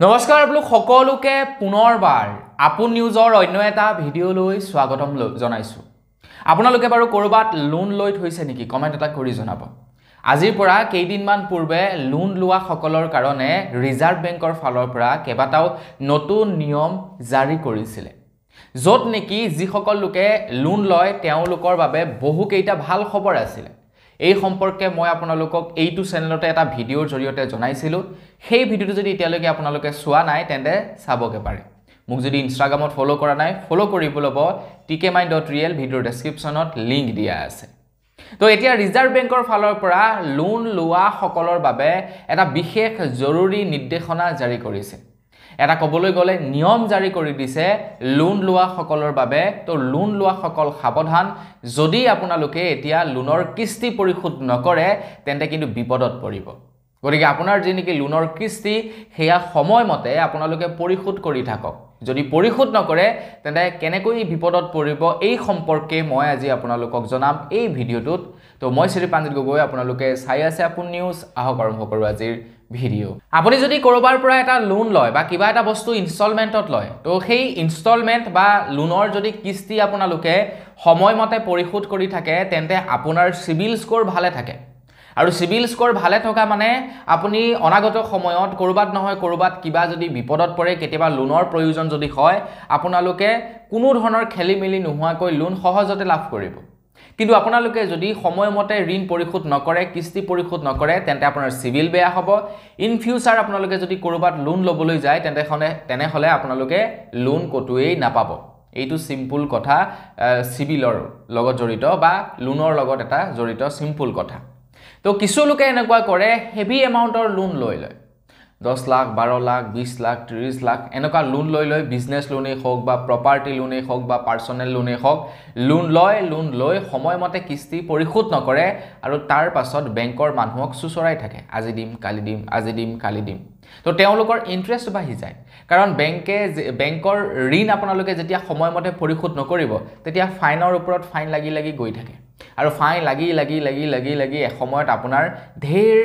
নমস্কাৰ আপোনালোক সকলোকে পুনৰবাৰ আপোন নিউজৰ অন্য এটা ভিডিঅ'লৈ স্বাগতম জনাইছো। আপোনালোকে বাৰু কৰবাত লোন লৈ থৈছে নেকি কমেন্ট এটা কৰি জনাব। আজিৰ পৰা কেইদিনমান পূৰ্বে লোন লোৱা সকলৰ কাৰণে ৰিজাৰ্ভ বেংকৰ ফালৰ পৰা কেইবাটাও নতুন নিয়ম জাৰি কৰিছিল। য'ত নেকি যিসকল লোকে লোন লয় তেওঁলোকৰ বাবে বহু কেইটা ভাল খবৰ আছিল। এই সম্পৰ্কে মই আপোনালোকক এইটো চেনেলতে এটা ভিডিঅ'ৰ জৰিয়তে জনাইছিলো। সেই ভিডিঅ'টো যদি এতিয়ালৈকে আপোনালোকে চোৱা নাই তেন্তে চাবকে পাৰে। মোক যদি ইনষ্টাগ্ৰামত ফলো কৰা নাই ফলো কৰিব ল'ব tkmind.real ভিডিঅ'ৰ ডেসক্ৰিপচনত লিংক দিয়া আছে। তো এতিয়া ৰিজাৰ্ভ বেংকৰ ফালৰ পৰা লোন লোৱা সকলৰ বাবে এটা বিশেষ জৰুৰী নিৰ্দেশনা জাৰি কৰিছে। এটা কবলৈ গলে নিয়ম জাৰি কৰি দিছে লোন লোৱা সকলৰ বাবে। তো লোন লোৱা সকল সাৱধান, যদি আপোনালোকে এতিয়া লোনৰ কিস্তি পৰিশোধ নকৰে তেন্তে কিন্তু বিপদত পৰিব। গতিকে আপোনাৰ যে নেকি লোনৰ কিস্তি হেয়া সময়মতে আপোনালোকে পৰিশোধ কৰি থাকক। যদি পৰিশোধ নকৰে তেন্তে কেনেকৈ বিপদত পৰিব এই সম্পৰ্কে মই আজি আপোনালোকক জনাম এই ভিডিঅ'টোত। তো মই শ্ৰী পাঞ্জিত গগৈ, আপোনালোকে চাই আছে আপোন নিউজ। আহক আৰম্ভ কৰো আজিৰ ভিডিঅ'। আপুনি যদি কৰবাৰ পৰা এটা লোন লয় বা কিবা এটা বস্তু ইনষ্টলমেন্টত লয়, তো সেই ইনষ্টলমেন্ট বা লোনৰ যদি কিস্তি আপোনালোকে সময়মতে পৰিশোধ কৰি থাকে তেন্তে আপোনাৰ সিবিল স্কোৰ ভালে থাকে। আৰু সিবিল স্কোৰ ভালে থকা মানে আপুনি অনাগত সময়ত কৰবাত নহয় কৰবাত কিবা যদি বিপদত পৰে, কেতিয়াবা লোনৰ প্ৰয়োজন যদি হয়, আপোনালোকে কোনো ধৰণৰ খেলিমেলি নোহোৱাকৈ লোন সহজতে লাভ কৰিব। কিন্তু আপোনালোকে যদি সময়মতে ঋণ পৰিশোধ নকৰে, কিস্তি পৰিশোধ নকৰে তেন্তে আপোনাৰ সিবিল বেয়া হ'ব। ইন ফিউচাৰ আপোনালোকে যদি কৰবাত লোন ল'বলৈ যায় তেনেহলে আপোনালোকে লোন কতোৱেই নাপাব। এইটো সিম্পল কথা, সিবিলৰ লগত জড়িত বা লোনৰ লগত এটা জড়িত সিম্পল কথা। তো কিছু লোকে এনেকুৱা কৰে হেভি এমাউন্টৰ লোন লৈ লয়, 10 লাখ 12 লাখ 20 লাখ 30 লাখ এনেকুৱা লোন লৈ বিজনেস লোনেই হওক বা প্ৰপাৰ্টি লোনেই হওক বা পাৰ্সোনেল লোনেই হওক লোন লৈ সময়মতে কিস্তি পৰিশোধ নকৰে আৰু তাৰ পাছত বেংকৰ মানুহক সুচৰাই থাকে, আজি দিম কালি দিম, আজি দিম কালি দিম। তো তেওঁলোকৰ ইন্টাৰেষ্ট বাঢ়ি যায়, কাৰণ বেংকৰ ঋণ আপোনালোকে যেতিয়া সময়মতে পৰিশোধ নকৰিব তেতিয়া ফাইনৰ ওপৰত ফাইন লাগি গৈ থাকে। আৰু ফাইন লাগি এসময়ত আপোনাৰ ঢেৰ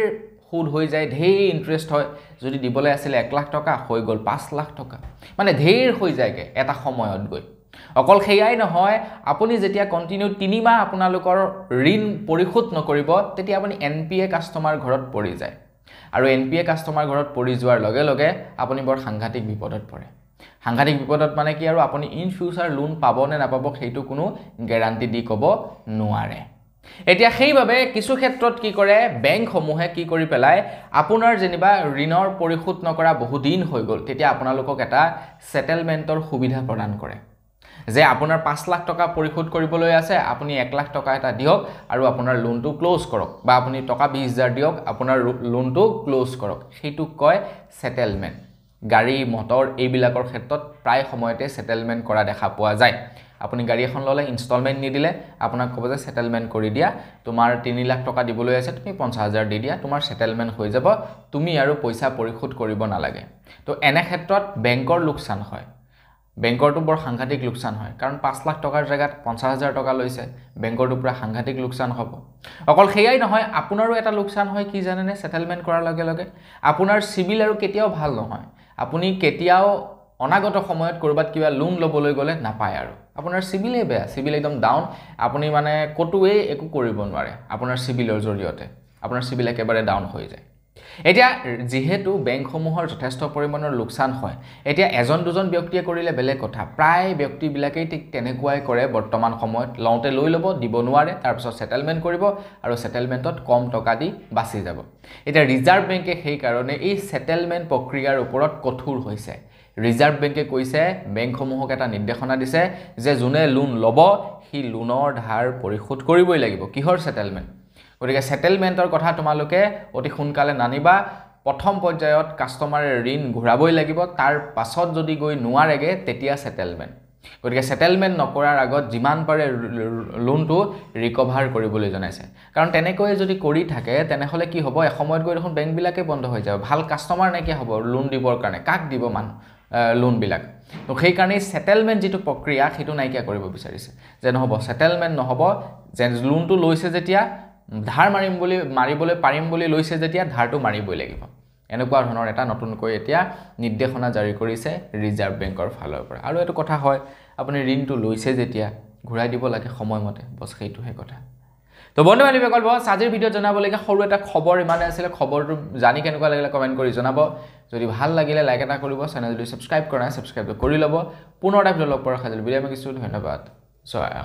সুদ হৈ যায়, ঢেৰ ইন্টাৰেষ্ট হয়। যদি দিবলৈ আছিল 1 লাখ টকা হৈ গ'ল 5 লাখ টকা, মানে ঢেৰ হৈ যায়গে এটা সময়ত গৈ। অকল সেইয়াই নহয়, আপুনি যেতিয়া কন্টিনিউ 3 মাহ আপোনালোকৰ ঋণ পৰিশোধ নকৰিব তেতিয়া আপুনি NPA কাষ্টমাৰ ঘৰত পৰি যায়। আৰু NPA কাষ্টমাৰ ঘৰত পৰি যোৱাৰ লগে লগে আপুনি বৰ সাংঘাতিক বিপদত পৰে। সাংঘাতিক বিপদত মানে কি, আৰু আপুনি ইন ফিউচাৰ লোন পাব নে নাপাব সেইটো কোনো গ্যাৰান্টি দি ক'ব নোৱাৰে। এতিয়া সেইবাবে কিছু ক্ষেত্ৰত কি কৰে, বেংকসমূহে কি কৰি পেলায়, আপোনাৰ যেনিবা ঋণৰ পৰিশোধ নকৰা বহু দিন হৈ গ'ল তেতিয়া আপোনালোকক এটা সেটেলমেন্টৰ সুবিধা প্ৰদান কৰে। যে আপোনাৰ 5 লাখ টকা পৰিশোধ কৰিবলৈ আছে, আপুনি 1 লাখ টকা এটা দিয়ক আৰু আপোনাৰ লোনটো ক্লোজ কৰক, বা আপুনি টকা 20,000 দিয়ক আপোনাৰ লোনটো ক্লোজ কৰক। সেইটো কয় সেটেলমেন্ট। গাড়ী মটৰ এইবিলাকৰ ক্ষেত্ৰত প্ৰায় সময়তে সেটেলমেন্ট কৰা দেখা পোৱা যায়। আপুনি গাড়ী এখন ললে ইনষ্টলমেন্ট নিদিলে আপোনাক ক'ব যে সেটেলমেন্ট কৰি দিয়া, তোমাৰ 3 লাখ টকা দিবলৈ আছে তুমি 50,000 দি দিয়া, তোমাৰ সেটেলমেন্ট হৈ যাব, তুমি আৰু পইচা পৰিশোধ কৰিব নালাগে। তো এনে ক্ষেত্ৰত বেংকৰ লোকসান হয়, বেংকৰটো বৰ সাংঘাতিক লোকসান হয়, কাৰণ 5 লাখ টকাৰ জায়গাত 50,000 টকা লৈছে, বেংকৰটো পুৰা সাংঘাতিক লোকসান হ'ব। অকল সেইয়াই নহয়, আপোনাৰো এটা লোকসান হয় কি জানেনে, সেটেলমেন্ট কৰাৰ লগে লগে আপোনাৰ সিবিল আৰু কেতিয়াও ভাল নহয়। আপুনি কেতিয়াও অনাগত সময়ত কৰবাত কিবা লোন ল'বলৈ গ'লে নাপায়, আৰু আপোনাৰ সিবিলে বেয়া, সিবিল একদম ডাউন, আপুনি মানে কতোৱে একো কৰিব নোৱাৰে আপোনাৰ সিবিলৰ জৰিয়তে, আপোনাৰ সিবিল একেবাৰে ডাউন হৈ যায়। এতিয়া যেহেতু বেংকসমূহৰ যথেষ্ট পৰিমাণৰ লোকসান হয়, এতিয়া এজন দুজন ব্যক্তিয়ে কৰিলে বেলেগ কথা, প্ৰায় ব্যক্তিবিলাকেই ঠিক তেনেকুৱাই কৰে। বৰ্তমান সময়ত লওঁতে লৈ ল'ব, দিব নোৱাৰে, তাৰপিছত সেটেলমেন্ট কৰিব আৰু সেটেলমেন্টত কম টকা দি বাচি যাব। এতিয়া ৰিজাৰ্ভ বেংকে সেই কাৰণে এই সেটেলমেন্ট প্ৰক্ৰিয়াৰ ওপৰত কঠোৰ হৈছে। ৰিজাৰ্ভ বেংকে কৈছে, বেংকসমূহক এটা নিৰ্দেশনা দিছে যে যোনে লোন ল'ব সি লোনৰ ধাৰ পৰিশোধ কৰিবই লাগিব। কিহৰ সেটেলমেন্ট? গতিকে সেটেলমেন্টৰ কথা তোমালোকে অতি সোনকালে নানিবা। প্ৰথম পৰ্যায়ত কাষ্টমাৰে ঋণ ঘূৰাবই লাগিব, তাৰ পাছত যদি গৈ নোৱাৰেগে তেতিয়া সেটেলমেন্ট। গতিকে সেটেলমেন্ট নকৰাৰ আগত যিমান পাৰে লোনটো ৰিকভাৰ কৰিবলৈ জনাইছে, কাৰণ তেনেকৈ যদি কৰি থাকে তেনেহলে কি হ'ব, এসময়ত গৈ দেখোন বেংকবিলাকে বন্ধ হৈ যাব, ভাল কাষ্টমাৰ নাইকিয়া হ'ব লোন দিবৰ কাৰণে। কাক দিব মানুহ লোন বিলাক? তো সেই কাৰণে সেটেলমেন্ট যেটো প্ৰক্ৰিয়া সেইটো নাইকিয়া কৰিব বিচাৰিছে, যে নহব সেটেলমেন্ট নহব, যে লোনটো লৈছে যেতিয়া ধাৰ মাৰিবলৈ পাৰিম বুলি লৈছে যেতিয়া ধাৰটো মাৰিবই লাগিব। এনেকুৱা ধৰণৰ এটা নতুনকৈ এতিয়া নিৰ্দেশনা জাৰি কৰিছে ৰিজাৰ্ভ বেংকৰ ফালৰ পৰা আৰু এটো কথা হয় আপুনি ঋণটো লৈছে যেতিয়া ঘূৰাই দিব লাগে সময়মতে বস সেইটোহে কথা তো বন্ধু বান্ধৱীসকল বস আজিৰ ভিডিঅ'ত জনাবলগীয়া সৰু এটা খবৰ ইমানে আছিল খবৰটো জানি কেনেকুৱা লাগিলে কমেন্ট কৰি জনাব যদি ভাল লাগিলে লাইক এটা কৰিব চেনেল যদি সাবস্ক্ৰাইব কৰা নাই সাবস্ক্ৰাইব কৰি ল'ব পুনৰ এটা ভিডিঅ' লগ পোৱাৰ খাজল বিদায় মাগিছো ধন্যবাদ জয়